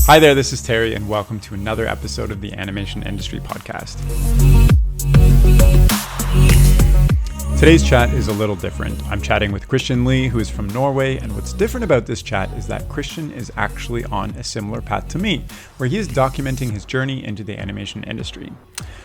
Hi there, this is Terry, and welcome to another episode of the Animation Industry Podcast. Today's chat is a little different. I'm chatting with Christian Lee, who is from Norway, and what's different about this chat is that Christian is actually on a similar path to me, where he is documenting his journey into the animation industry.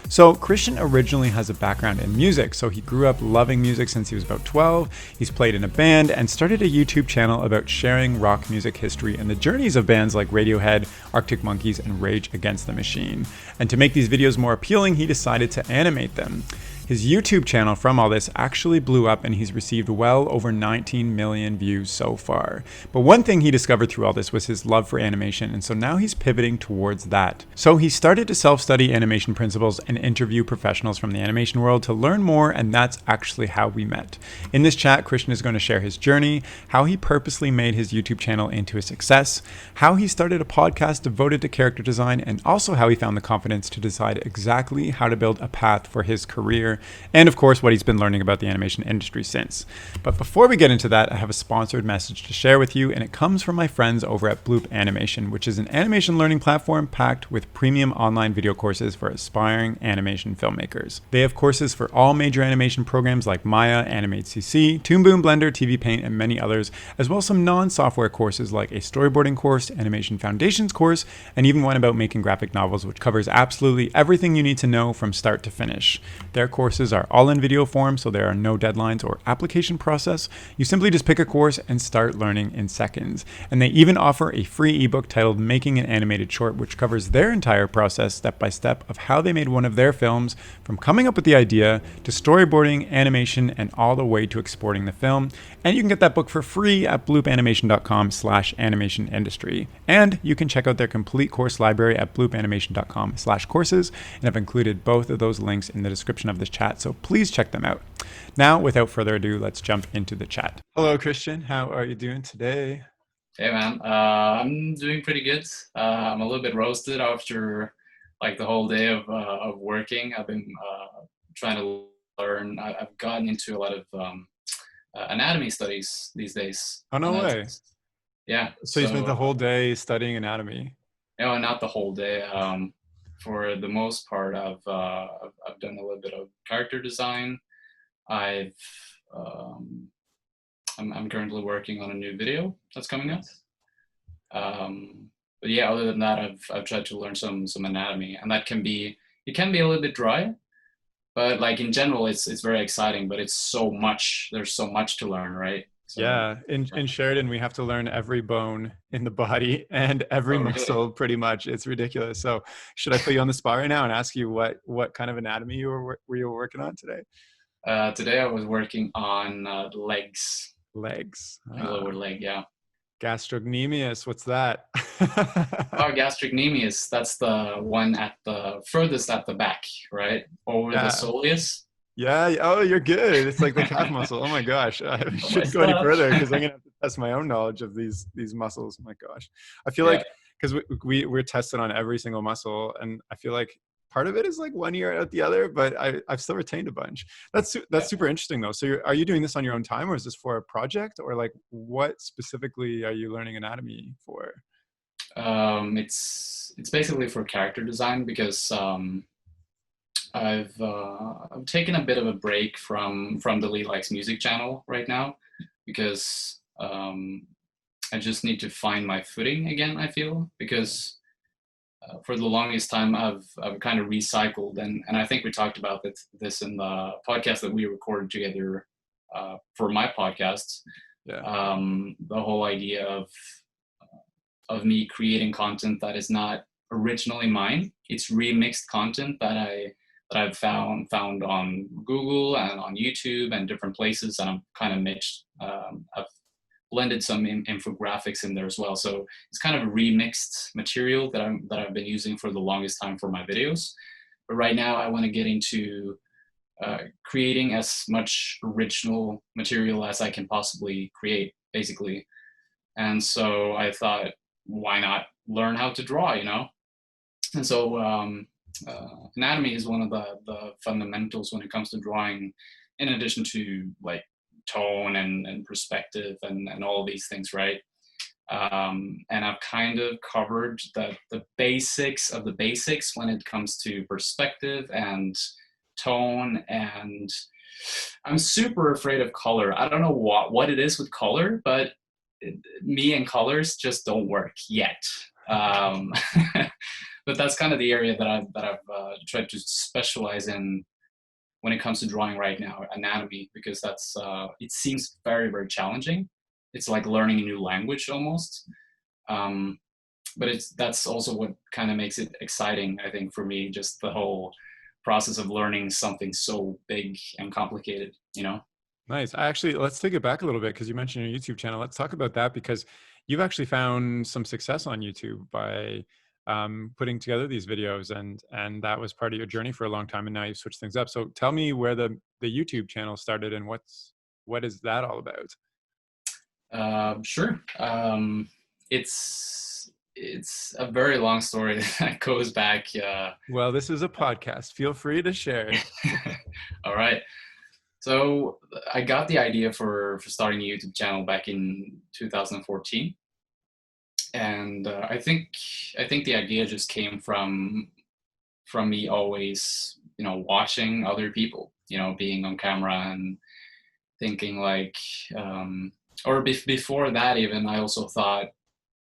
So Christian originally has a background in music, so he grew up loving music since he was about 12. He's played in a band and started a YouTube channel about sharing rock music history and the journeys of bands like Radiohead, Arctic Monkeys, and Rage Against the Machine. And to make these videos more appealing, he decided to animate them. His YouTube channel from all this actually blew up, and he's received well over 19 million views so far. But one thing he discovered through all this was his love for animation, and so now he's pivoting towards that. So he started to self-study animation principles and interview professionals from the animation world to learn more, and that's actually how we met. In this chat, Christian is going to share his journey, how he purposely made his YouTube channel into a success, how he started a podcast devoted to character design, and also how he found the confidence to decide exactly how to build a path for his career, and of course what he's been learning about the animation industry since. But before we get into that, I have a sponsored message to share with you, and it comes from my friends over at Bloop Animation, which is an animation learning platform packed with premium online video courses for aspiring animation filmmakers. They have courses for all major animation programs like Maya, Animate CC, Toon Boom, Blender, TVPaint, and many others, as well as some non-software courses like a storyboarding course, animation foundations course, and even one about making graphic novels, which covers absolutely everything you need to know from start to finish. Their courses are all in video form, so there are no deadlines or application process. You simply just pick a course and start learning in seconds. And they even offer a free ebook titled Making an Animated Short, which covers their entire process step by step of how they made one of their films, from coming up with the idea to storyboarding, animation, and all the way to exporting the film. And you can get that book for free at bloopanimation.com/animationindustry. And you can check out their complete course library at bloopanimation.com/courses. And I've included both of those links in the description of this chat, so please check them out. Now, without further ado, let's jump into the chat. Hello, Christian. How are you doing today? Hey, man. I'm doing pretty good. I'm a little bit roasted after like the whole day of working. I've been trying to learn. I've gotten into a lot of anatomy studies these days. Oh, no way. Yeah. So you spent the whole day studying anatomy? No, not the whole day. For the most part, I've done a little bit of character design. I'm currently working on a new video that's coming up. But yeah, other than that, I've tried to learn some anatomy, and it can be a little bit dry, but like in general, it's very exciting. But it's so much. There's so much to learn, right? So, yeah, in Sheridan, we have to learn every bone in the body and every muscle, pretty much. It's ridiculous. So should I put you on the spot right now and ask you what kind of anatomy you were working on today? Today I was working on legs. Legs. The lower leg, yeah. Gastrocnemius, what's that? Oh, gastrocnemius, that's the one at the furthest at the back, right? Over the soleus. Yeah. Oh, you're good. It's like the calf muscle. Oh my gosh. I shouldn't go any further because I'm gonna have to test my own knowledge of these muscles. My gosh. I feel like because we're tested on every single muscle, and I feel like part of it is like one ear out the other, but I've still retained a bunch. That's super interesting though. So are you doing this on your own time, or is this for a project, or like what specifically are you learning anatomy for? It's basically for character design because I've taken a bit of a break from the Lee Likes Music channel right now because I just need to find my footing again. I feel because for the longest time I've kind of recycled, and I think we talked about this in the podcast that we recorded together for my podcasts. Yeah. The whole idea of me creating content that is not originally mine. It's remixed content that I've found on Google and on YouTube and different places, and I'm kind of mixed. I've blended some infographics in there as well, so it's kind of a remixed material that I've been using for the longest time for my videos. But right now, I want to get into creating as much original material as I can possibly create, basically. And so I thought, why not learn how to draw, you know? And so anatomy is one of the fundamentals when it comes to drawing, in addition to like tone and perspective and all of these things, right? And I've kind of covered the basics of the basics when it comes to perspective and tone. And I'm super afraid of color. I don't know what it is with color, but me and colors just don't work yet. But that's kind of the area that I've tried to specialize in when it comes to drawing right now, anatomy, because that's it seems very, very challenging. It's like learning a new language almost. But that's also what kind of makes it exciting, I think, for me, just the whole process of learning something so big and complicated, you know? Nice. Let's take it back a little bit because you mentioned your YouTube channel. Let's talk about that because you've actually found some success on YouTube by putting together these videos, and that was part of your journey for a long time, and now you've switched things up. So tell me where the YouTube channel started and what is that all about? Sure. It's a very long story that goes back. Well, this is a podcast. Feel free to share it. All right. So I got the idea for starting a YouTube channel back in 2014, and I think the idea just came from me always, you know, watching other people, you know, being on camera and thinking like, or before that even, I also thought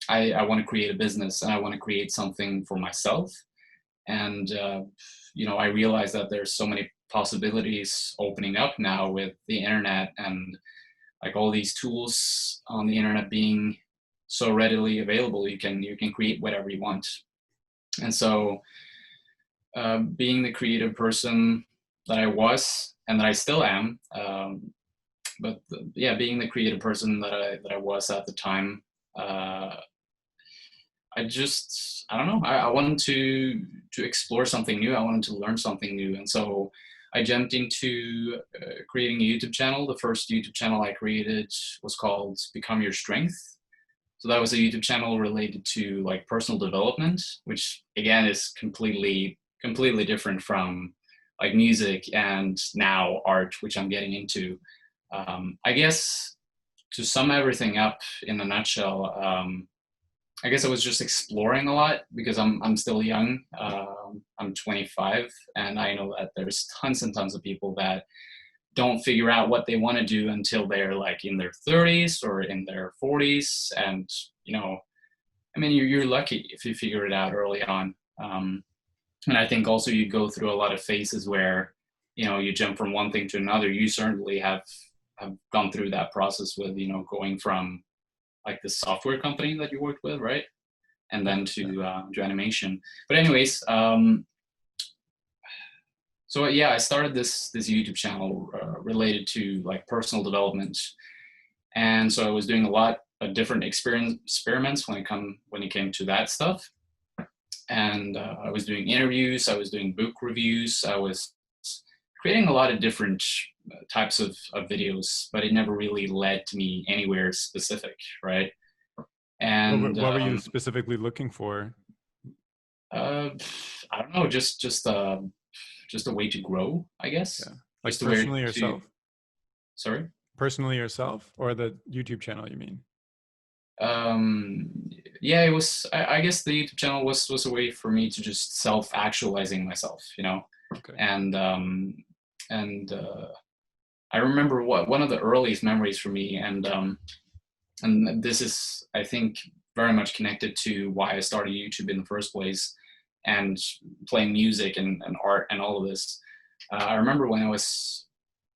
I want to create a business and I want to create something for myself. And, you know, I realized that there's so many possibilities opening up now with the internet and like all these tools on the internet being so readily available. You can create whatever you want. And so being the creative person that I was and that I still am, yeah, being the creative person that I was at the time, I don't know. I wanted to explore something new. I wanted to learn something new, and so I jumped into creating a YouTube channel. The first YouTube channel I created was called Become Your Strength. So that was a YouTube channel related to like personal development, which again is completely different from like music and now art, which I'm getting into. I guess to sum everything up in a nutshell, I guess I was just exploring a lot because I'm still young. I'm 25, and I know that there's tons and tons of people that don't figure out what they want to do until they're like in their 30s or in their 40s. And you know, I mean, you're lucky if you figure it out early on. And I think also you go through a lot of phases where, you know, you jump from one thing to another. You certainly have gone through that process with, you know, going from like the software company that you worked with, right? And then to animation. But anyways, so yeah, I started this YouTube channel related to like personal development. And so I was doing a lot of different experiments when it came to that stuff. And I was doing interviews, I was doing book reviews, I was creating a lot of different types of videos, but it never really led to me anywhere specific, right? And what were you specifically looking for? I don't know, just a way to grow, I guess. Yeah. Like just personally yourself? Sorry? Personally yourself or the YouTube channel, you mean? Yeah, it was, I guess the YouTube channel was a way for me to just self-actualizing myself, you know? Okay. And I remember one of the earliest memories for me, and this is, I think, very much connected to why I started YouTube in the first place and playing music and art and all of this. I remember when I was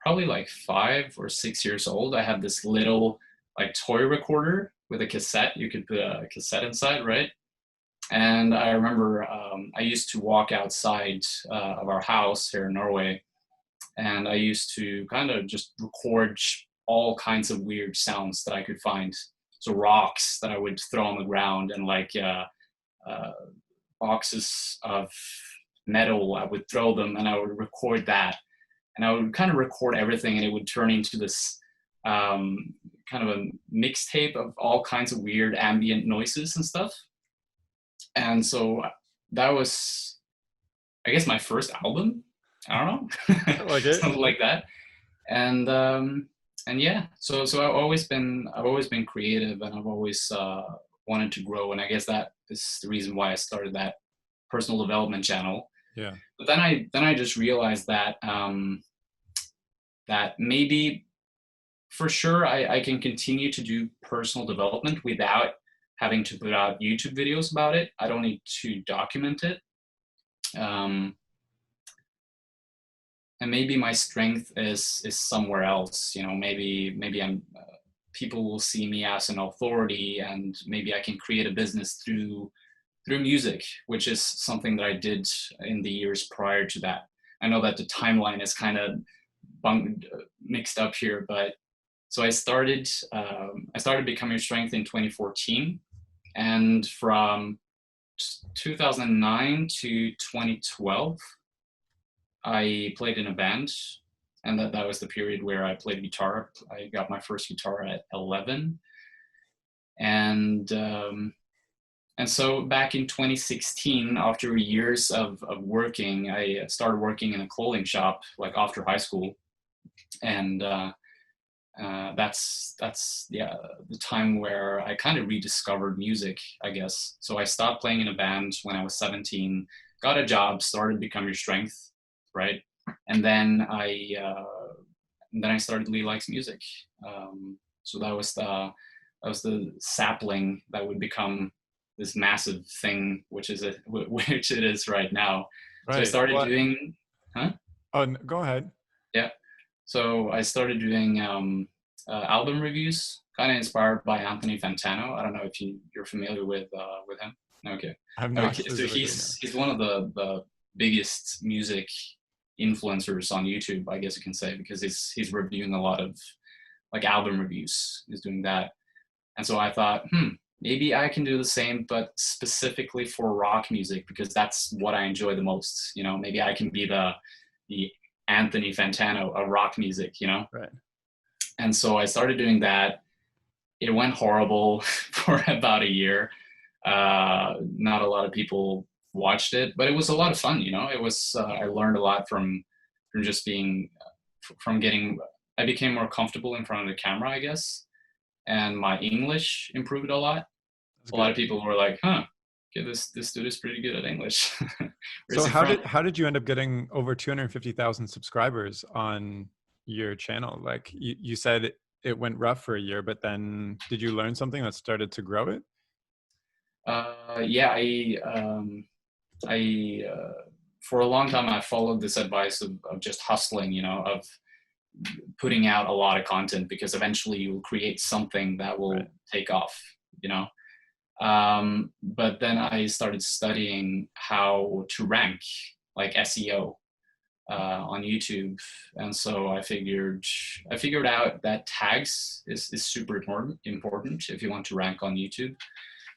probably like 5 or 6 years old, I had this little like toy recorder with a cassette. You could put a cassette inside, right? And I remember I used to walk outside of our house here in Norway, and I used to kind of just record all kinds of weird sounds that I could find. So rocks that I would throw on the ground, and like boxes of metal, I would throw them and I would record that. And I would kind of record everything, and it would turn into this kind of a mixtape of all kinds of weird ambient noises and stuff. And so that was, I guess, my first album. I don't know. I like it. Something like that. And and yeah, so I've always been creative, and I've always wanted to grow, and I guess that is the reason why I started that personal development channel. Yeah. But then I just realized that that maybe for sure I can continue to do personal development without having to put out YouTube videos about it. I don't need to document it. Um, and maybe my strength is somewhere else. You know, maybe I'm people will see me as an authority, and maybe I can create a business through music, which is something that I did in the years prior to that. I know that the timeline is kind of mixed up here, but so I started Become Your Strength in 2014, and from 2009 to 2012, I played in a band, and that was the period where I played guitar. I got my first guitar at 11, and and so back in 2016, after years of working, I started working in a clothing shop like after high school, and that's yeah the time where I kind of rediscovered music, I guess. So I stopped playing in a band when I was 17, got a job, started Become Your Strength, right? And then I started Lee Likes Music. So that was the sapling that would become this massive thing, which is which it is right now. So I Right. started What? doing, huh? Oh, go ahead. Yeah. So I started doing album reviews, kind of inspired by Anthony Fantano. I don't know if you're familiar with him. Okay. I'm not Okay. So specifically, no. he's one of the biggest music influencers on YouTube, I guess you can say, because he's reviewing a lot of like album reviews. He's doing that, and so I thought, maybe I can do the same, but specifically for rock music, because that's what I enjoy the most. You know, maybe I can be the Anthony Fantano of rock music, you know? Right. And so I started doing that. It went horrible for about a year. Not a lot of people watched it, but it was a lot of fun, you know? It was, I learned a lot from just being, from getting, I became more comfortable in front of the camera, I guess. And my English improved a lot. That's A lot good. of people were like, huh, okay, this dude is pretty good at English. Where's So he from? how did you end up getting over 250,000 subscribers on your channel? Like you said it went rough for a year, but then did you learn something that started to grow it? Yeah, I for a long time I followed this advice of just hustling, you know, of putting out a lot of content, because eventually you will create something that will Right. take off, you know. But then I started studying how to rank, like SEO, on YouTube, and so I figured out that tags is super important if you want to rank on YouTube.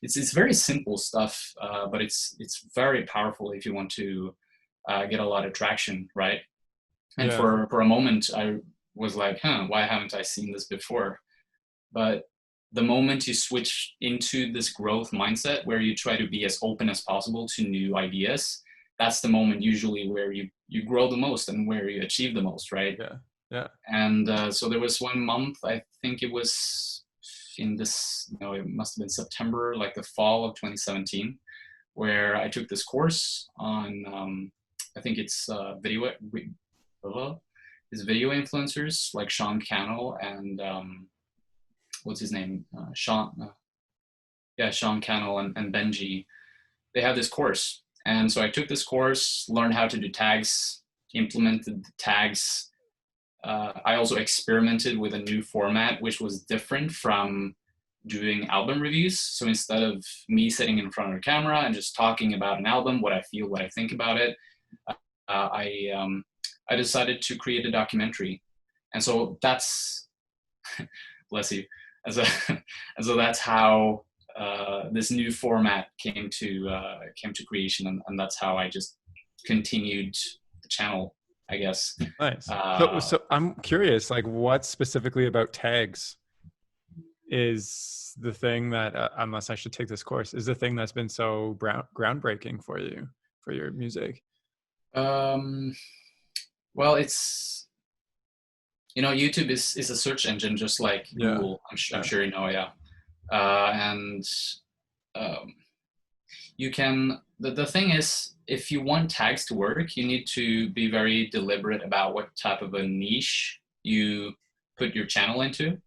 It's very simple stuff, but it's very powerful if you want to get a lot of traction, right? And Yeah. for a moment, I was like, huh, why haven't I seen this before? But the moment you switch into this growth mindset where you try to be as open as possible to new ideas, that's the moment usually where you grow the most and where you achieve the most, right? Yeah. Yeah. And so there was one month, I think it was in this, you know, it must have been September, like the fall of 2017, where I took this course on, I think it's is video influencers like Sean Cannell and what's his name, Sean Cannell and Benji. They have this course, and so I took this course, learned how to do tags, implemented the tags. I also experimented with a new format, which was different from doing album reviews. So instead of me sitting in front of a camera and just talking about an album, what I feel, what I think about it, I decided to create a documentary, and so that's bless you. And so, and so that's how this new format came to creation, and that's how I just continued the channel, I guess. Nice. Uh, So I'm curious, like what specifically about tags is the thing that, unless I should take this course, is the thing that's been so groundbreaking for you, for your music? um, well, it's YouTube is a search engine just like Yeah. Google. I'm Yeah. sure you know, yeah. And um, you can, the thing is, if you want tags to work, you need to be very deliberate about what type of a niche you put your channel into.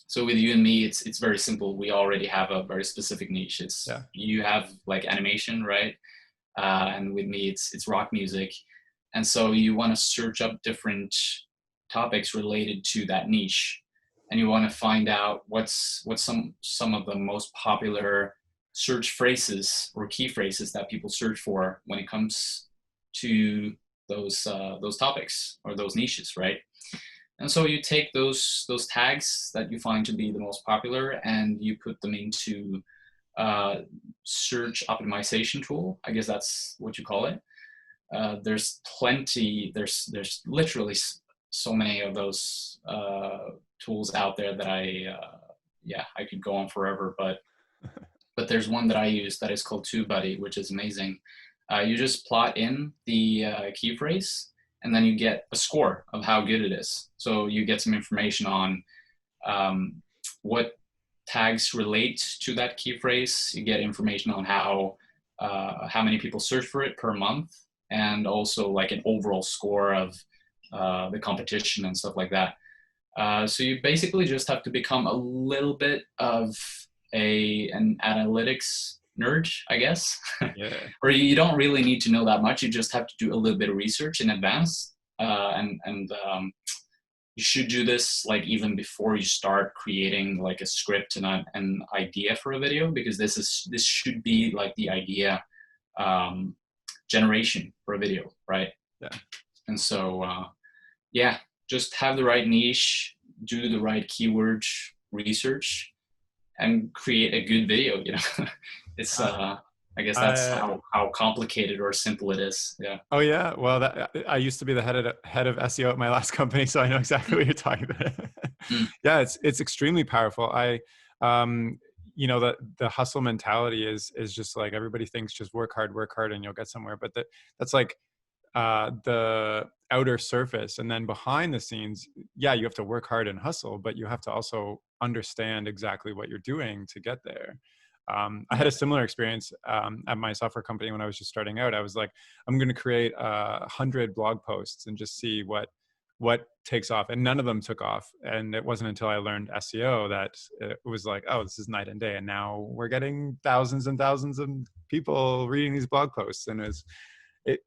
So with you and me, it's very simple. We already have a very specific niche. It's, Yeah. you have like animation, right? And with me, it's rock music. And so you want to search up different topics related to that niche, and you want to find out what's some of the most popular search phrases or key phrases that people search for when it comes to those topics or those niches, right? And so you take those tags that you find to be the most popular and you put them into search optimization tool. I guess that's what you call it. There's plenty. There's literally so many of those tools out there that I could go on forever. But there's one that I use that is called TubeBuddy, which is amazing. You just plot in the key phrase, and then you get a score of how good it is. So you get some information on what tags relate to that key phrase. You get information on how many people search for it per month, and also like an overall score of the competition and stuff like that. So you basically just have to become a little bit of an analytics nerd, I guess. Yeah. Or you don't really need to know that much. You just have to do a little bit of research in advance. And you should do this like even before you start creating like a script and an idea for a video, because this should be like the idea generation for a video, right? Yeah. And so yeah, just have the right niche, do the right keyword research, and create a good video. It's I guess that's I how complicated or simple it is. Yeah. Oh yeah, well, I used to be the head of SEO at my last company, so I know exactly what you're talking about. Mm. Yeah, it's extremely powerful. Um, the hustle mentality is just like everybody thinks just work hard, and you'll get somewhere. But that's like the outer surface, and then behind the scenes, yeah, you have to work hard and hustle, but you have to also understand exactly what you're doing to get there. I had Yeah. a similar experience at my software company when I was just starting out. I was like, I'm going to create 100 blog posts and just see what takes off, and none of them took off. And it wasn't until I learned SEO that it was like, oh, this is night and day. And now we're getting thousands and thousands of people reading these blog posts, and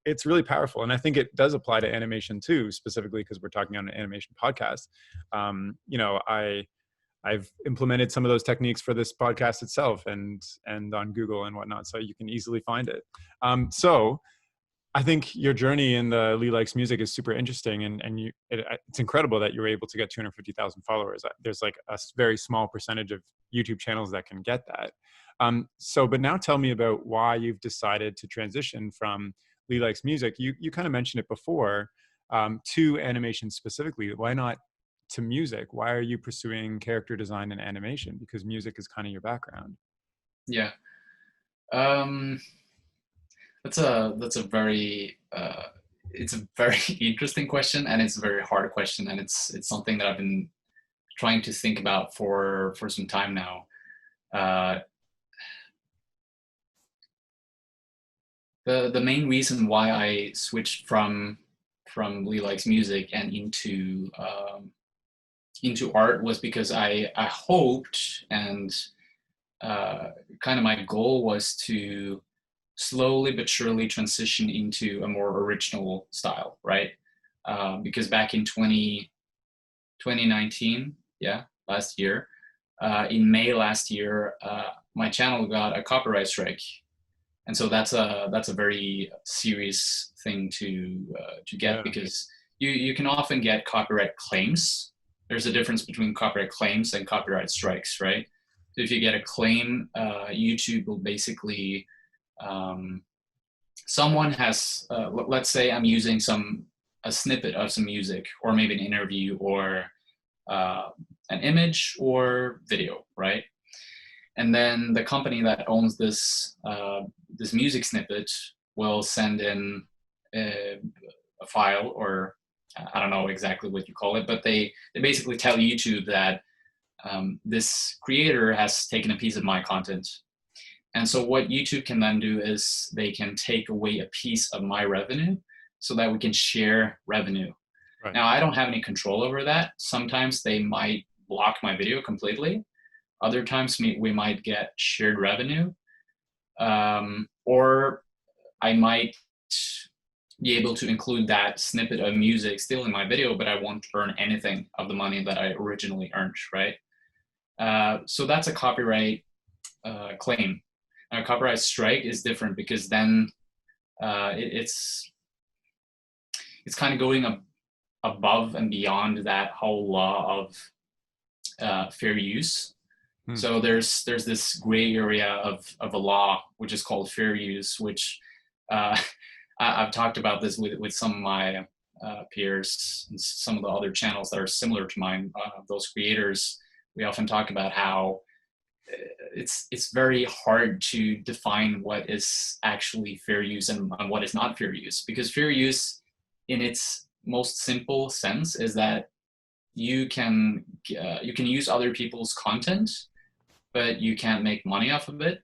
it's really powerful. And I think it does apply to animation too, specifically because we're talking on an animation podcast. I've implemented some of those techniques for this podcast itself, and on Google and whatnot, so you can easily find it. So I think your journey in the Lee Likes Music is super interesting, and it's incredible that you were able to get 250,000 followers. There's like a very small percentage of YouTube channels that can get that. But now tell me about why you've decided to transition from Lee Likes Music. You kind of mentioned it before, to animation specifically. Why not to music? Why are you pursuing character design and animation? Because music is kind of your background. Yeah. Um, that's a very it's a very interesting question, and it's a very hard question, and it's something that I've been trying to think about for some time now. Uh, the main reason why I switched from Lee Likes Music and into art was because I hoped, and kind of my goal was to slowly but surely transition into a more original style, right? Because back in 2019, yeah, last year, in May last year, my channel got a copyright strike, and so that's a very serious thing to get, Yeah. because you can often get copyright claims. There's a difference between copyright claims and copyright strikes, right? So if you get a claim, YouTube will basically someone has let's say I'm using a snippet of some music, or maybe an interview, or an image or video, right? And then the company that owns this music snippet will send in a file or I don't know exactly what you call it, but they basically tell YouTube that this creator has taken a piece of my content. And so what YouTube can then do is they can take away a piece of my revenue so that we can share revenue. Right. Now, I don't have any control over that. Sometimes they might block my video completely. Other times we might get shared revenue. Or I might be able to include that snippet of music still in my video, but I won't earn anything of the money that I originally earned, right? So that's a copyright claim. Now, a copyright strike is different because then it's kind of going above and beyond that whole law of fair use. So there's this gray area of a law which is called fair use, which I've talked about this with some of my peers and some of the other channels that are similar to mine. Those creators, we often talk about how it's very hard to define what is actually fair use and what is not fair use, because fair use in its most simple sense is that you can use other people's content, but you can't make money off of it.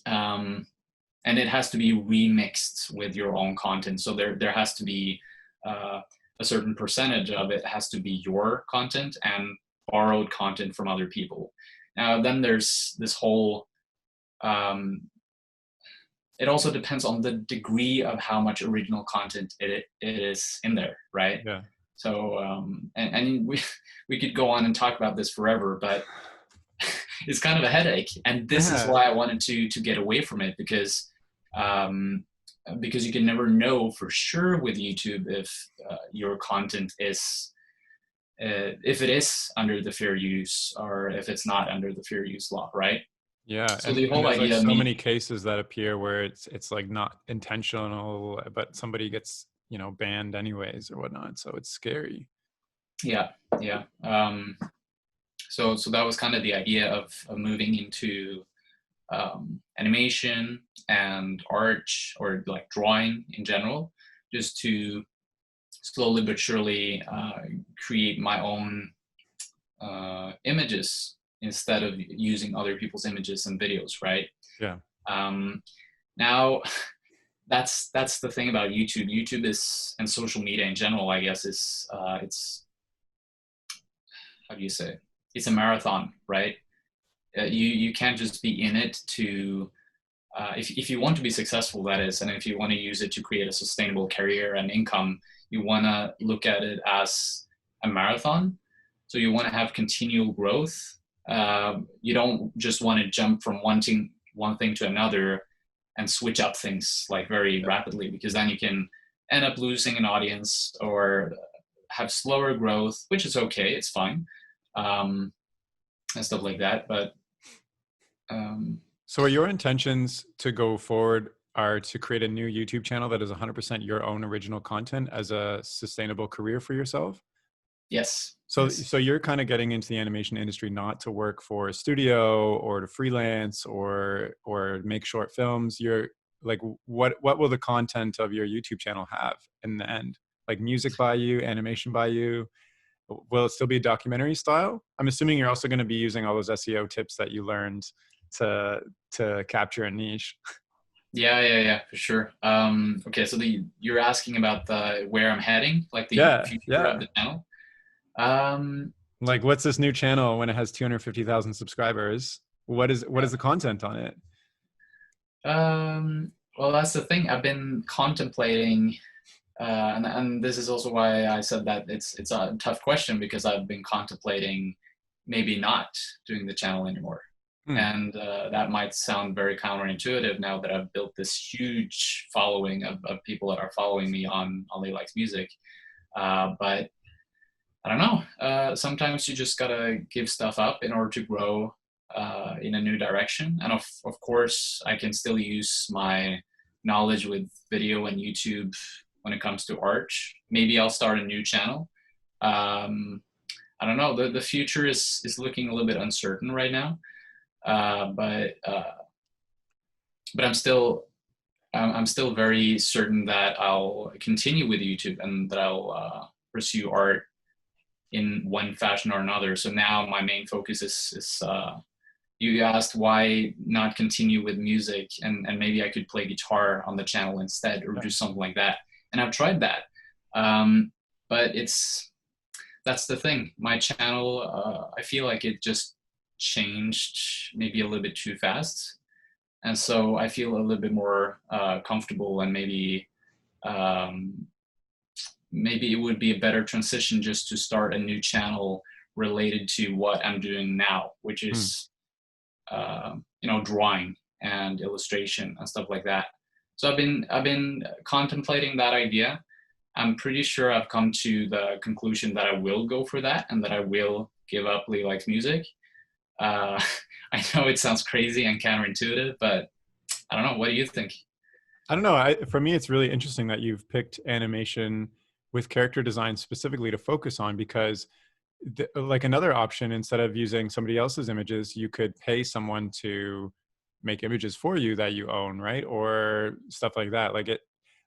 And it has to be remixed with your own content. So there has to be a certain percentage of it has to be your content and borrowed content from other people. Now, then there's this whole, it also depends on the degree of how much original content it is in there, right? Yeah. So, and we could go on and talk about this forever, but it's kind of a headache. And this is why I wanted to get away from it, because you can never know for sure with YouTube if your content is, if it is under the fair use or if it's not under the fair use law, right? Yeah, so the whole there's idea like so many cases that appear where it's like not intentional, but somebody gets, you know, banned anyways or whatnot. So it's scary. Yeah. So that was kind of the idea of moving into animation and art, or like drawing in general, just to slowly but surely create my own images instead of using other people's images and videos, right? Yeah. Now, that's the thing about YouTube. YouTube is, and social media in general, I guess, is it's, how do you say? It's a marathon, right? You can't just be in it to, if you want to be successful, that is, and if you want to use it to create a sustainable career and income, you want to look at it as a marathon. So you want to have continual growth. You don't just want to jump from one thing to another and switch up things like very rapidly, because then you can end up losing an audience or have slower growth, which is okay, it's fine, and stuff like that. But so are your intentions to go forward are to create a new YouTube channel that is 100% your own original content as a sustainable career for yourself? Yes. So yes. So you're kind of getting into the animation industry not to work for a studio or to freelance or make short films. You're like, what will the content of your YouTube channel have in the end? Like music by you, animation by you? Will it still be documentary style? I'm assuming you're also going to be using all those SEO tips that you learned to capture a niche. Yeah, for sure. Okay, so you're asking about where I'm heading, like the future of the channel. Like, what's this new channel when it has 250,000 subscribers? What is the content on it? Well, that's the thing. I've been contemplating, and this is also why I said that it's a tough question, because I've been contemplating maybe not doing the channel anymore. And that might sound very counterintuitive now that I've built this huge following of people that are following me on They Likes Music. But I don't know. Sometimes you just gotta give stuff up in order to grow in a new direction. And of course, I can still use my knowledge with video and YouTube when it comes to art. Maybe I'll start a new channel. I don't know. The future is looking a little bit uncertain right now. But I'm still I'm still very certain that I'll continue with YouTube and that I'll pursue art in one fashion or another. So now my main focus is you asked why not continue with music, and maybe I could play guitar on the channel instead, or do something like that. And I've tried that, but that's the thing. My channel, I feel like it just changed maybe a little bit too fast, and so I feel a little bit more comfortable, and maybe it would be a better transition just to start a new channel related to what I'm doing now, which is drawing and illustration and stuff like that. So I've been contemplating that idea. I'm pretty sure I've come to the conclusion that I will go for that, and that I will give up Lee Likes Music. I know it sounds crazy and counterintuitive, but I don't know. What do you think? I don't know. For me, it's really interesting that you've picked animation with character design specifically to focus on, because like another option, instead of using somebody else's images, you could pay someone to make images for you that you own, right? Or stuff like that.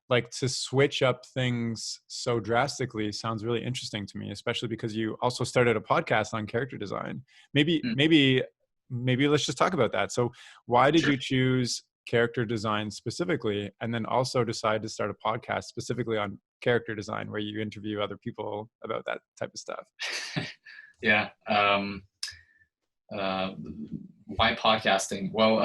Like to switch up things so drastically sounds really interesting to me, especially because you also started a podcast on character design. Maybe let's just talk about that. So why did you choose character design specifically, and then also decide to start a podcast specifically on character design where you interview other people about that type of stuff? Yeah. Why podcasting? Well,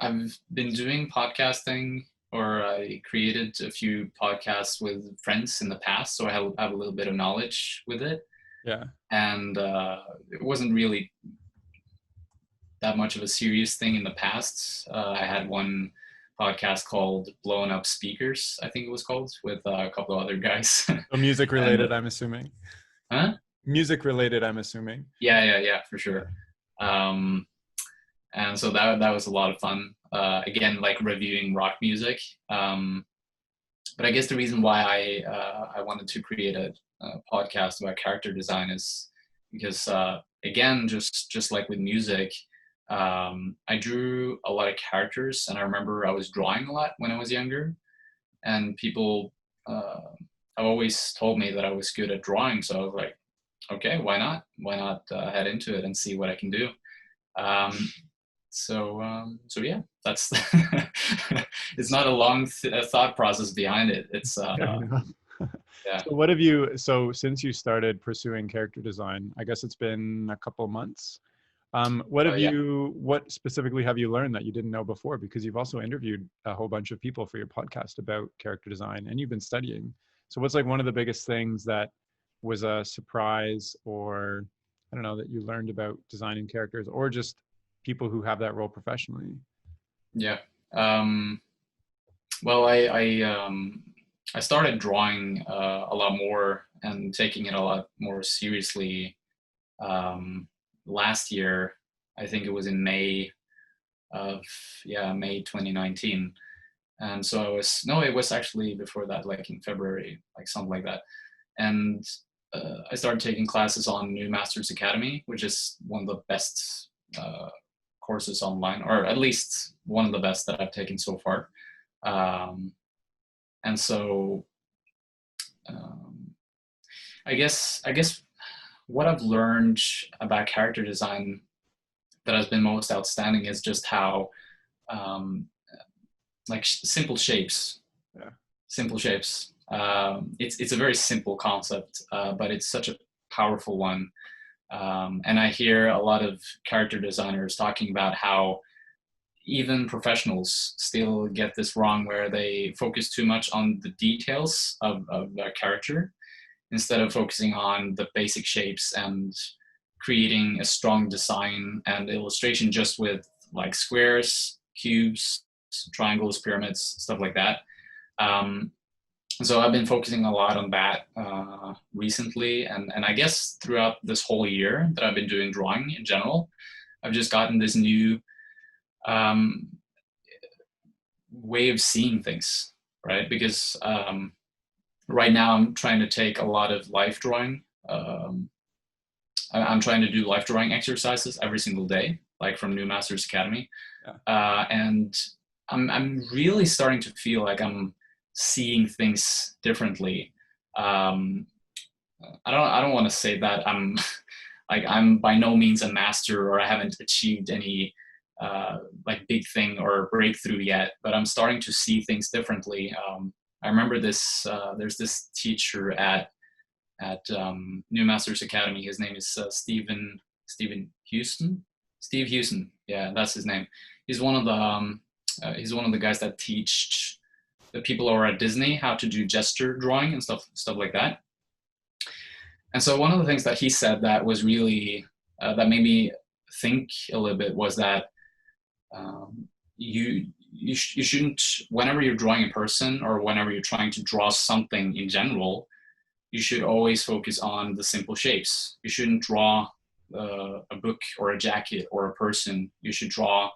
I've been doing podcasting, or I created a few podcasts with friends in the past, so I have a little bit of knowledge with it. Yeah. And it wasn't really that much of a serious thing in the past. I had one podcast called Blowing Up Speakers, I think it was called, with a couple of other guys. So music related, I'm assuming. Huh? Music related, I'm assuming. Yeah, for sure. And so that was a lot of fun. Again, like reviewing rock music. But I guess the reason why I wanted to create a podcast about character design is because, again, just like with music, I drew a lot of characters, and I remember I was drawing a lot when I was younger, and people have always told me that I was good at drawing. So I was like, okay, why not head into it and see what I can do. So yeah, that's it's not a long thought process behind it. It's yeah. So since you started pursuing character design, I guess it's been a couple months. What specifically have you learned that you didn't know before? Because you've also interviewed a whole bunch of people for your podcast about character design, and you've been studying. So what's like one of the biggest things that was a surprise, or I don't know, that you learned about designing characters, or just people who have that role professionally? Yeah. Well, I started drawing a lot more and taking it a lot more seriously last year. I think it was in May 2019. And so it was actually before that, like in February, like something like that. And I started taking classes on New Masters Academy, which is one of the best courses online, or at least one of the best that I've taken so far. And so I guess what I've learned about character design that has been most outstanding is just how like simple shapes. Yeah. Simple shapes. It's a very simple concept, but it's such a powerful one. And I hear a lot of character designers talking about how even professionals still get this wrong, where they focus too much on the details of their character instead of focusing on the basic shapes and creating a strong design and illustration just with like squares, cubes, triangles, pyramids, stuff like that. So I've been focusing a lot on that recently, and I guess throughout this whole year that I've been doing drawing in general, I've just gotten this new way of seeing things, right? Because right now I'm trying to take a lot of life drawing. I'm trying to do life drawing exercises every single day, like from New Masters Academy. Yeah. And I'm really starting to feel like I'm seeing things differently. Um, I don't want to say that I'm like I'm by no means a master or I haven't achieved any like big thing or breakthrough yet, but I'm starting to see things differently. I remember this. There's this teacher at New Masters Academy. His name is Stephen Houston. Steve Houston. Yeah, that's his name. He's one of the guys that teach the people who are at Disney how to do gesture drawing and stuff like that. And so one of the things that he said that was really that made me think a little bit was that you shouldn't, whenever you're drawing a person or whenever you're trying to draw something in general, you should always focus on the simple shapes. You shouldn't draw a book or a jacket or a person. You should draw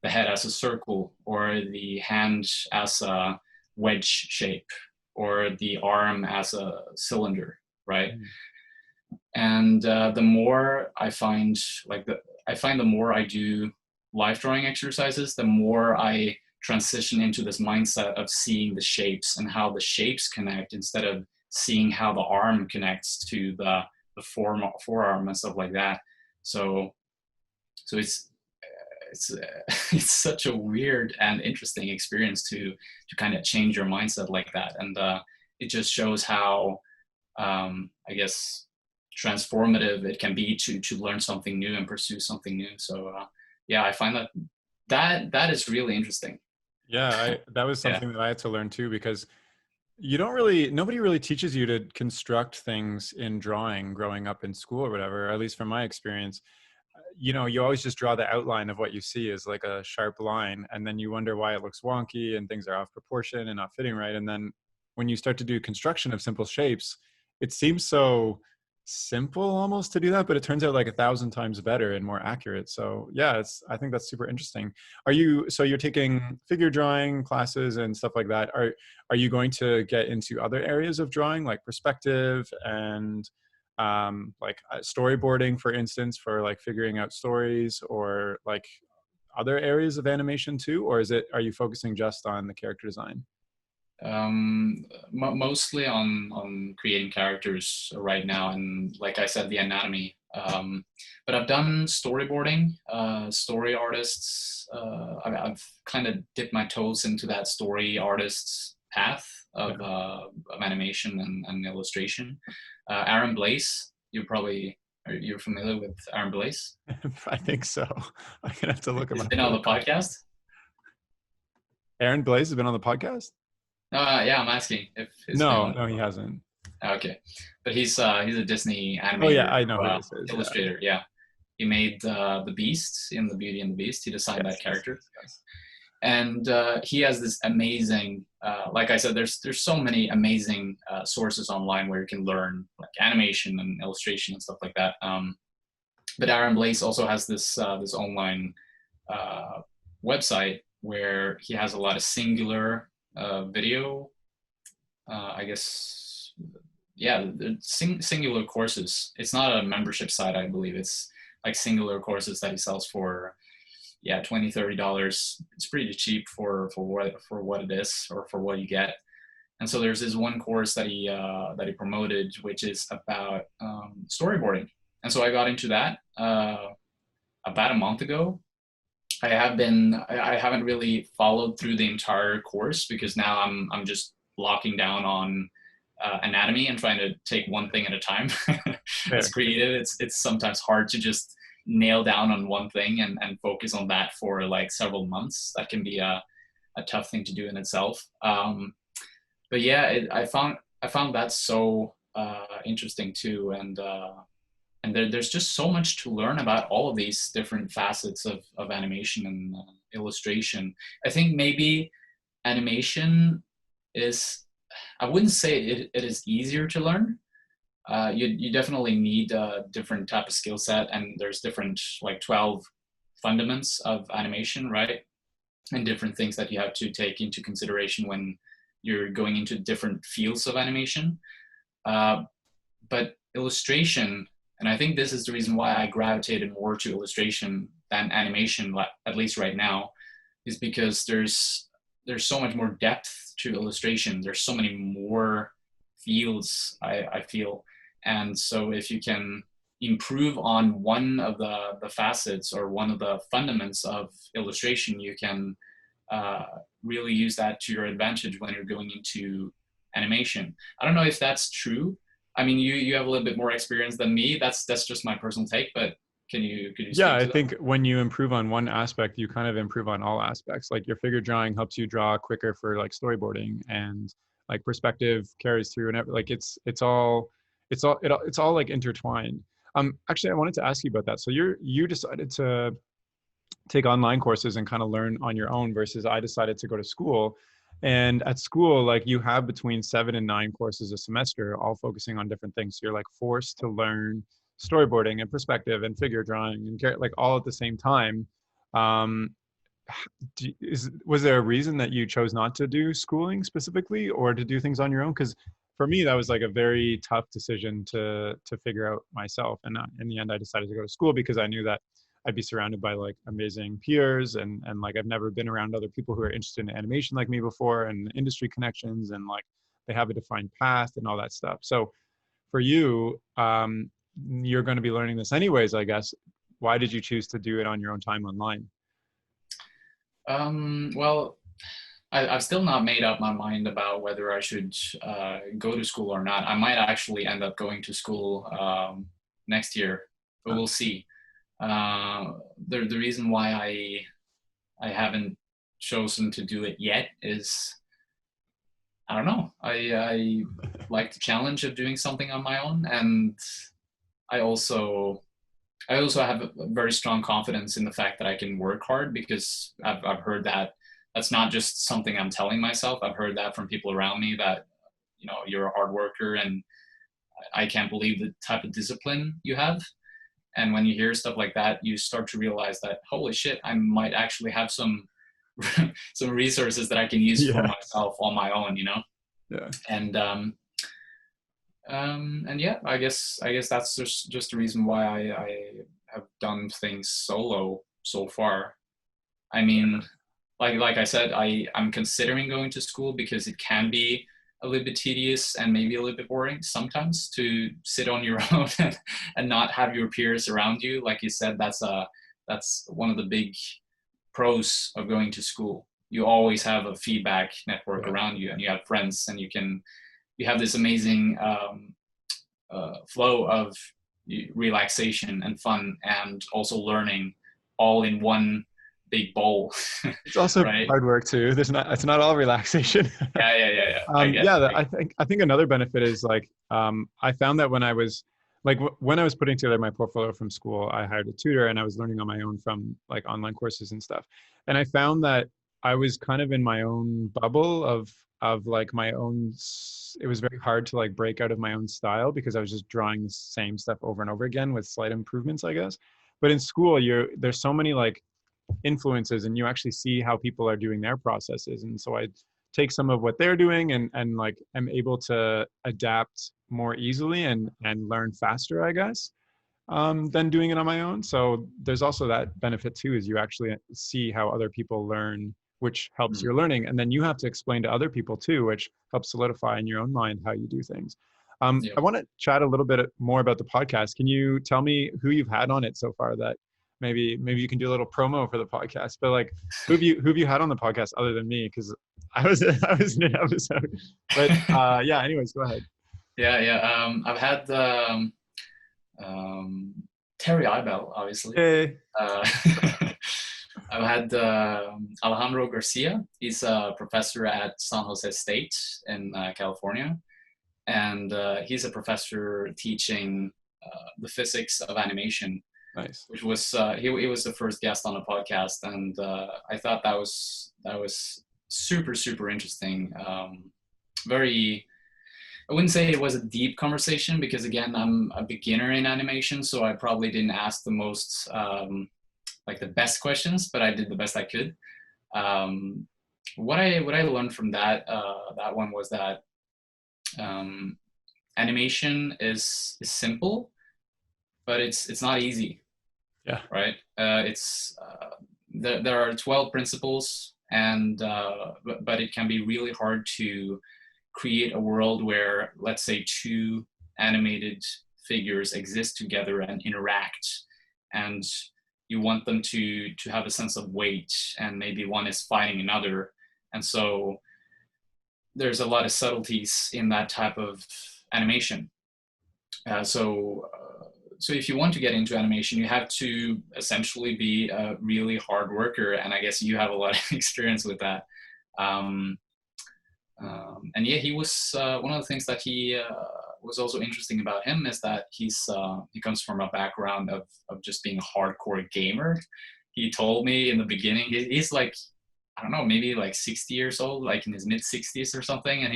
the head as a circle, or the hand as a wedge shape, or the arm as a cylinder, right? And the more I find, the more I do life drawing exercises, the more I transition into this mindset of seeing the shapes and how the shapes connect, instead of seeing how the arm connects to the forearm and stuff like that. So it's it's such a weird and interesting experience to kind of change your mindset like that, and it just shows how I guess transformative it can be to learn something new and pursue something new. So yeah, I find that is really interesting. Yeah, that was Yeah. something that I had to learn too, because nobody really teaches you to construct things in drawing growing up in school or whatever, at least from my experience. You always just draw the outline of what you see as like a sharp line, and then you wonder why it looks wonky and things are off proportion and not fitting right. And then when you start to do construction of simple shapes, it seems so simple almost to do that, but it turns out like 1,000 times better and more accurate. So yeah, I think that's super interesting. So you're taking figure drawing classes and stuff like that. Are you going to get into other areas of drawing, like perspective and like storyboarding, for instance, for like figuring out stories, or like other areas of animation too? Or are you focusing just on the character design? Mostly on creating characters right now, and like I said, the anatomy. But I've done storyboarding, story artists. I've kind of dipped my toes into that story artist's path of animation and illustration. Aaron Blaise, you're familiar with Aaron Blaise? I think so. I'm gonna have to look him He's up. been on the podcast. Aaron Blaise has been on the podcast? Yeah, I'm asking if he's been No, on. no, he hasn't. Okay, but he's a Disney Oh yeah, animator, I know who this is. illustrator. Yeah, he made the Beast in the Beauty and the Beast. He designed Yes, that yes, character, yes. and he has this amazing. Like I said, there's so many amazing sources online where you can learn like animation and illustration and stuff like that. But Aaron Blaise also has this online website where he has a lot of singular video. I guess, yeah, singular courses. It's not a membership site, I believe. It's like singular courses that he sells for, yeah, $20-$30. It's pretty cheap for what it is, or for what you get. And so there's this one course that he promoted, which is about storyboarding. And so I got into that about a month ago. I haven't really followed through the entire course, because now I'm just locking down on anatomy and trying to take one thing at a time. As creative, it's sometimes hard to just nail down on one thing and focus on that for like several months. That can be a tough thing to do in itself. But yeah, I found that so interesting too, and there's just so much to learn about all of these different facets of animation and illustration. I think maybe animation is, I wouldn't say it is easier to learn. You definitely need a different type of skill set, and there's different, like 12 fundaments of animation, right? And different things that you have to take into consideration when you're going into different fields of animation. But illustration, and I think this is the reason why I gravitated more to illustration than animation, at least right now, is because there's so much more depth to illustration. There's so many more fields, I feel. And so if you can improve on one of the facets or one of the fundamentals of illustration, you can really use that to your advantage when you're going into animation. I don't know if that's true. I mean, you have a little bit more experience than me. That's just my personal take, but could you Yeah, speak I to that? think when you improve on one aspect, you kind of improve on all aspects. Like your figure drawing helps you draw quicker for like storyboarding, and like perspective carries through, and like it's all like intertwined. Actually, I wanted to ask you about that. So you decided to take online courses and kind of learn on your own versus I decided to go to school. And at school, like you have between 7 and 9 courses a semester, all focusing on different things. So you're like forced to learn storyboarding and perspective and figure drawing and like all at the same time. Um, was there a reason that you chose not to do schooling specifically or to do things on your own? Because for me, that was like a very tough decision to figure out myself. And in the end, I decided to go to school because I knew that I'd be surrounded by like amazing peers and like I've never been around other people who are interested in animation like me before and industry connections and like they have a defined path and all that stuff. So for you, you're going to be learning this anyways, I guess. Why did you choose to do it on your own time online? Well, I've still not made up my mind about whether I should go to school or not. I might actually end up going to school next year, but we'll see. The reason why I haven't chosen to do it yet is I don't know. I like the challenge of doing something on my own, and I also I also have a very strong confidence in the fact that I can work hard because I've heard that that's not just something I'm telling myself. I've heard that from people around me that, you know, you're a hard worker and I can't believe the type of discipline you have. And when you hear stuff like that, you start to realize that, holy shit, I might actually have some, some resources that I can use for Yeah. myself on my own, you know? Yeah. And, and yeah, I guess that's just the reason why I have done things solo so far. I mean, like I said, I'm considering going to school because it can be a little bit tedious and maybe a little bit boring sometimes to sit on your own and not have your peers around you. Like you said, that's one of the big pros of going to school. You always have a feedback network Yeah. around you, and you have friends, and you have this amazing flow of relaxation and fun, and also learning all in one big bowl, It's also right? hard work too. It's not all relaxation. Yeah. I get Yeah, it. I think another benefit is like I found that when I was like when I was putting together my portfolio from school, I hired a tutor and I was learning on my own from like online courses and stuff. And I found that I was kind of in my own bubble of like my own. It was very hard to like break out of my own style because I was just drawing the same stuff over and over again with slight improvements, I guess. But in school, there's so many like influences and you actually see how people are doing their processes, and so I take some of what they're doing and like I'm able to adapt more easily and learn faster, I guess, than doing it on my own. So there's also that benefit too, is you actually see how other people learn, which helps Mm, your learning, and then you have to explain to other people too, which helps solidify in your own mind how you do things. yeah. I want to chat a little bit more about the podcast. Can you tell me who you've had on it so far that maybe you can do a little promo for the podcast, but like who have you had on the podcast other than me? Because I was in an episode, but yeah. Anyways, go ahead. Yeah. I've had um, Terry Ibel, obviously. Hey. Uh, I've had Alejandro Garcia. He's a professor at San Jose State in California, and he's a professor teaching the physics of animation, Nice. which was he was the first guest on the podcast, and I thought that was super interesting. Very, I wouldn't say it was a deep conversation because again, I'm a beginner in animation, so I probably didn't ask the most like the best questions, but I did the best I could. Um, what I learned from that one was that um, animation is simple, but it's not easy, Yeah. right? It's there are 12 principles, and but it can be really hard to create a world where, let's say, two animated figures exist together and interact, and you want them to have a sense of weight, and maybe one is fighting another. And so there's a lot of subtleties in that type of animation. So if you want to get into animation, you have to essentially be a really hard worker, and I guess you have a lot of experience with that. And yeah, he was one of the things that he was also interesting about him is that he comes from a background of just being a hardcore gamer. He told me in the beginning, he's like, I don't know, maybe like 60 years old, like in his mid 60s or something. And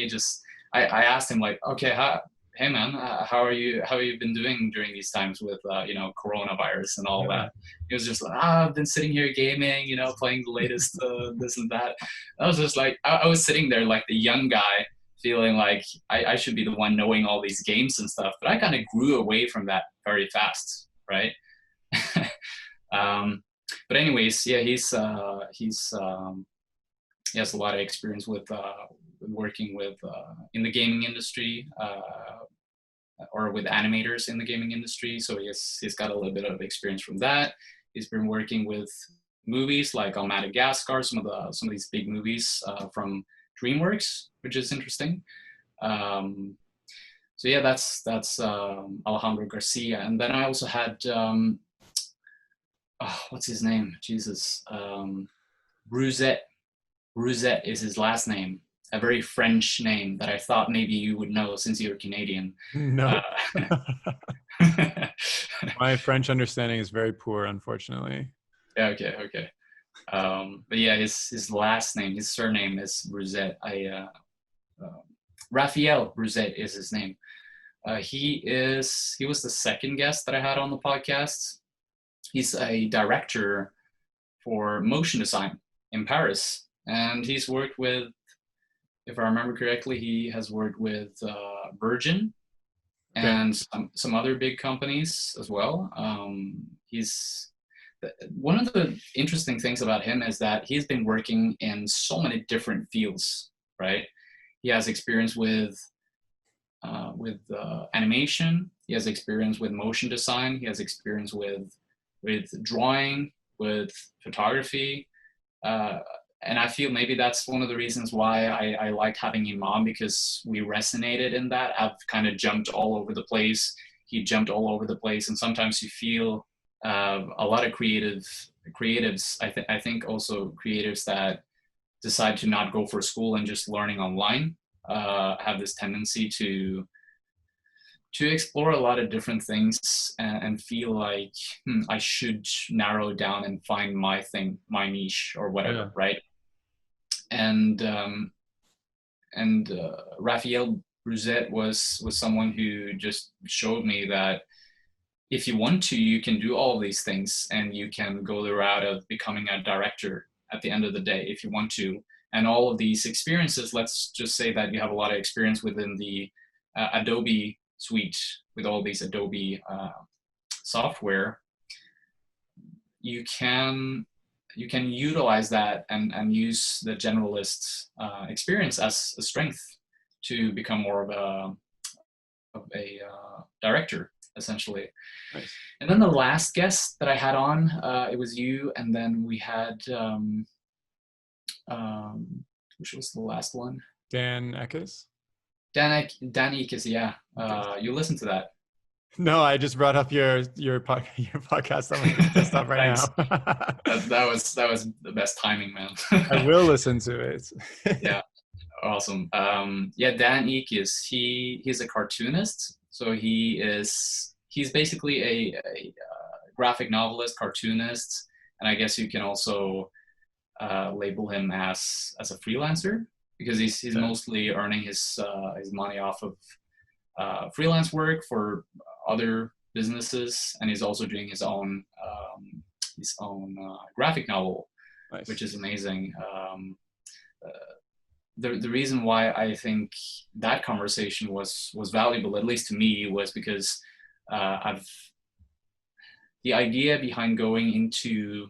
I asked him like, okay, hey man, how are you been doing during these times with coronavirus and all that? He was just like, I've been sitting here gaming, playing the latest this and that. I was just like, I was sitting there like the young guy, feeling like I should be the one knowing all these games and stuff, but I kind of grew away from that very fast, right? But anyways, yeah, he has a lot of experience with working with in the gaming industry, or with animators in the gaming industry. So he's got a little bit of experience from that. He's been working with movies like on Madagascar, some of these big movies from DreamWorks, which is interesting. So yeah, that's Alejandro Garcia. And then I also had what's his name? Jesus, Rosette. Rosette is his last name. A very French name that I thought maybe you would know since you're Canadian. No. My French understanding is very poor, unfortunately. Yeah, okay. But yeah, his last name, his surname is Rosette. Raphael Rosette is his name. He was the second guest that I had on the podcast. He's a director for motion design in Paris, and he's worked with, if I remember correctly, he has worked with Virgin and some other big companies as well. One of the interesting things about him is that he's been working in so many different fields, right? He has experience with animation. He has experience with motion design. He has experience with drawing, with photography. And I feel maybe that's one of the reasons why I liked having him on, because we resonated in that. I've kind of jumped all over the place. He jumped all over the place. And sometimes you feel a lot of creatives, I think also creatives that decide to not go for school and just learning online, have this tendency to explore a lot of different things and feel like I should narrow down and find my thing, my niche or whatever, right? And Raphael Rosette was someone who just showed me that if you want to, you can do all these things, and you can go the route of becoming a director at the end of the day if you want to. And all of these experiences, let's just say that you have a lot of experience within the Adobe suite with all these Adobe software, you can utilize that and use the generalist experience as a strength to become more of a director, essentially. Nice. And then the last guest that I had on, it was you, and then we had which was the last one? Dan Necas? Dan Necas, yeah. You listened to that? No, I just brought up your podcast on my desktop right now. that was the best timing, man. I will listen to it. Yeah, awesome. Yeah, Dan Necas, he's a cartoonist. So he's basically a graphic novelist, cartoonist, and I guess you can also label him as a freelancer, because he's mostly earning his money off of freelance work for other businesses, and he's also doing his own graphic novel. Nice. Which is amazing. The reason why I think that conversation was valuable, at least to me, was because the idea behind going into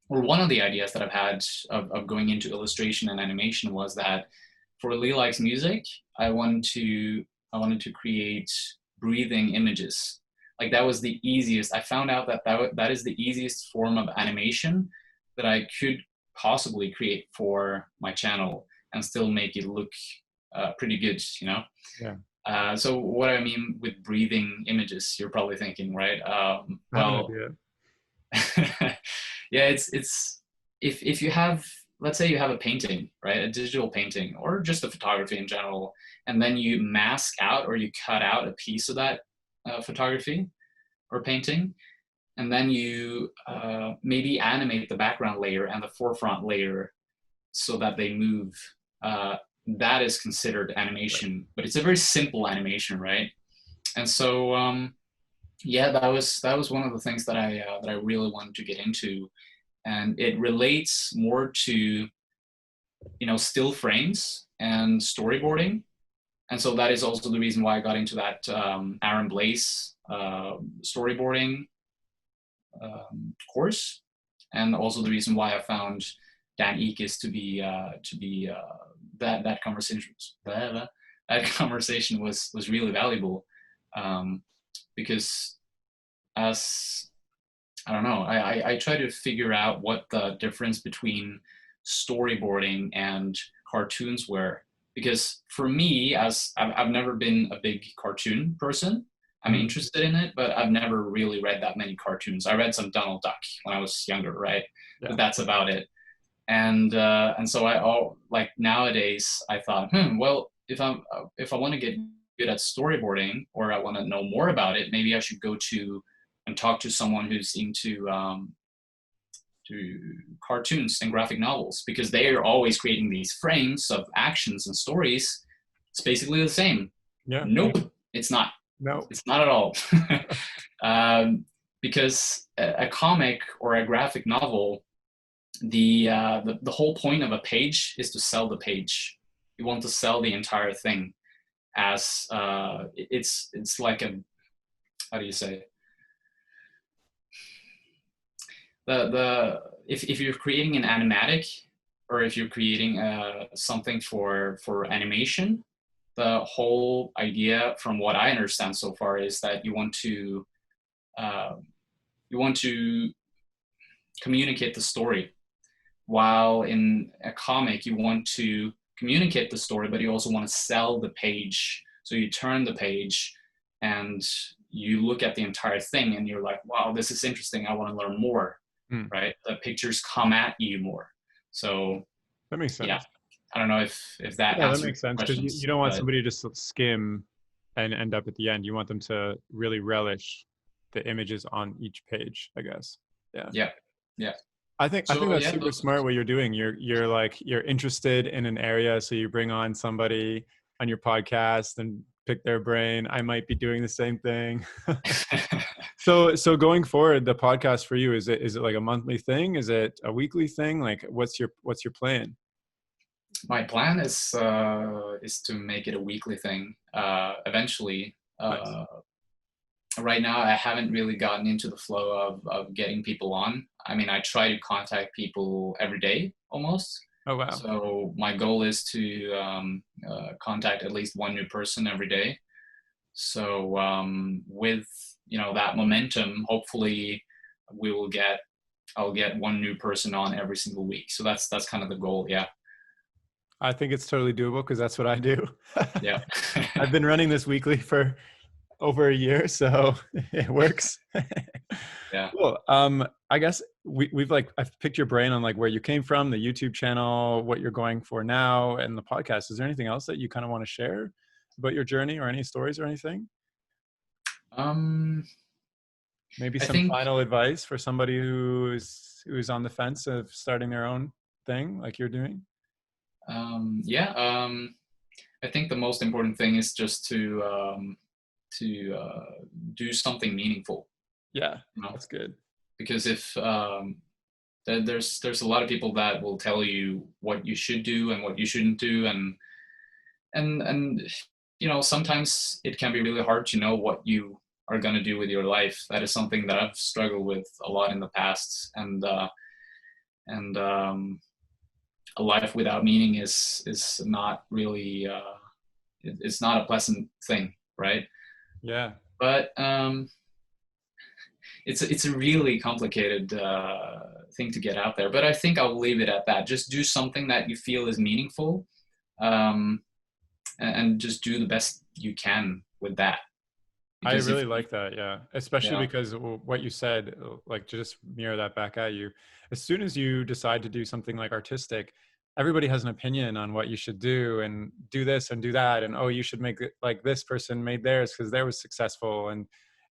or one of the ideas that I've had of going into illustration and animation was that for Lee Likes Music, I wanted to create breathing images. Like that was the easiest. I found out that that is the easiest form of animation that I could possibly create for my channel and still make it look pretty good, you know? Yeah. So what I mean with breathing images, you're probably thinking, right? I have an Well, idea. yeah, it's if you have, let's say you have a painting, right, a digital painting or just a photography in general, and then you mask out or you cut out a piece of that photography or painting, and then you maybe animate the background layer and the forefront layer so that they move. That is considered animation, but it's a very simple animation, right? And so yeah, that was one of the things that I really wanted to get into, and it relates more to, you know, still frames and storyboarding. And so that is also the reason why I got into that Aaron Blaise storyboarding course, and also the reason why I found Dan Eakes to be that conversation that conversation was really valuable, because as I don't know, I try to figure out what the difference between storyboarding and cartoons were. Because for me, as I've never been a big cartoon person, I'm Mm. interested in it, but I've never really read that many cartoons. I read some Donald Duck when I was younger, right? Yeah. But that's about it. And so like nowadays I thought, well, if I want to get good at storyboarding or I want to know more about it, maybe I should go to and talk to someone who's into to cartoons and graphic novels, because they are always creating these frames of actions and stories. It's basically the same. Yeah. Nope, it's not. No. It's not at all. Because a comic or a graphic novel, the whole point of a page is to sell the page. You want to sell the entire thing as it's like a, how do you say, the if you're creating an animatic, or if you're creating something for animation, the whole idea from what I understand so far is that uh, you want to communicate the story, while in a comic you want to communicate the story, but you also want to sell the page. So you turn the page and you look at the entire thing and you're like, wow, this is interesting, I want to learn more. Mm. Right, the pictures come at you more. So That makes sense. yeah, I don't know if that Yeah, that answers makes sense, because you questions, don't want but somebody to just skim and end up at the end. You want them to really relish the images on each page, I guess. Yeah. yeah, yeah. I think So that's yeah, super those, smart what you're doing. You're like you're interested in an area, so you bring on somebody on your podcast and pick their brain. I might be doing the same thing. So going forward, the podcast for you, is it like a monthly thing? Is it a weekly thing? Like what's your plan? my plan is to make it a weekly thing eventually. Nice. Right now I haven't really gotten into the flow of getting people on. I mean, I try to contact people every day almost. Oh wow. So my goal is to contact at least one new person every day. So with, you know, that momentum, hopefully we will get I'll get one new person on every single week. So that's kind of the goal. Yeah. I think it's totally doable because that's what I do. Yeah. I've been running this weekly for over a year, so it works. Yeah. Cool. I guess we've like I've picked your brain on like where you came from, the YouTube channel, what you're going for now, and the podcast. Is there anything else that you kind of want to share about your journey, or any stories or anything? Um, Maybe I some think final advice for somebody who's on the fence of starting their own thing like you're doing? yeah. I think the most important thing is just to do something meaningful. Yeah, You know, that's good. because if there's a lot of people that will tell you what you should do and what you shouldn't do, and you know, sometimes it can be really hard to know what you are going to do with your life. That is something that I've struggled with a lot in the past, and and a life without meaning is not really it's not a pleasant thing, right? Yeah. But it's a really complicated thing to get out there. But I think I'll leave it at that. Just do something that you feel is meaningful, and just do the best you can with that. I Because really like that, yeah. Especially yeah, because what you said, like to just mirror that back at you, as soon as you decide to do something like artistic, everybody has an opinion on what you should do and do this and do that. And oh, you should make it like this person made theirs because they was successful. And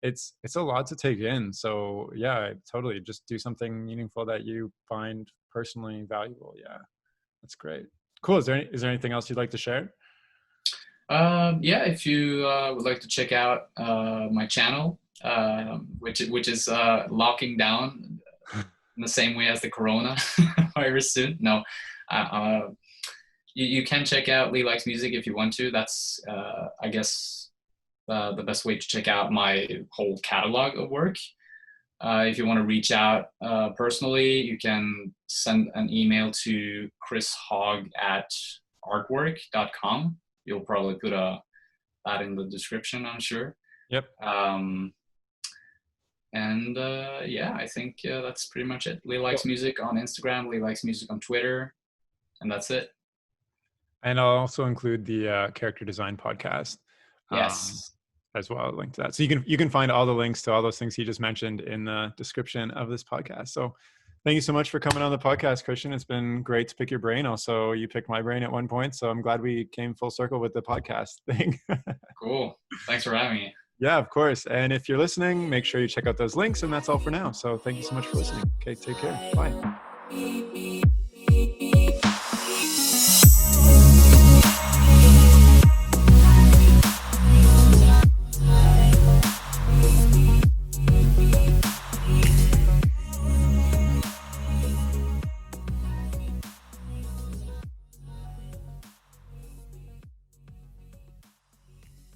it's a lot to take in. So yeah, totally. Just do something meaningful that you find personally valuable. Yeah, that's great. Cool. Is there anything else you'd like to share? yeah. If you would like to check out my channel, which is locking down in the same way as the corona virus soon. No, you can check out Lee Likes Music if you want to. That's I guess the best way to check out my whole catalog of work. If you want to reach out personally, you can send an email to chrishogg@artwork.com. You'll probably put that in the description, I'm sure. Yep. And yeah, I think that's pretty much it. Lee Likes Music on Instagram, Lee Likes Music on Twitter, and that's it. And I'll also include the character design podcast. Yes. As well, link to that. So you can find all the links to all those things he just mentioned in the description of this podcast. So thank you so much for coming on the podcast, Christian. It's been great to pick your brain. Also, you picked my brain at one point, so I'm glad we came full circle with the podcast thing. Cool. Thanks for having me. Yeah, of course. And if you're listening, make sure you check out those links. And that's all for now. So thank you so much for listening. Okay, take care. Bye.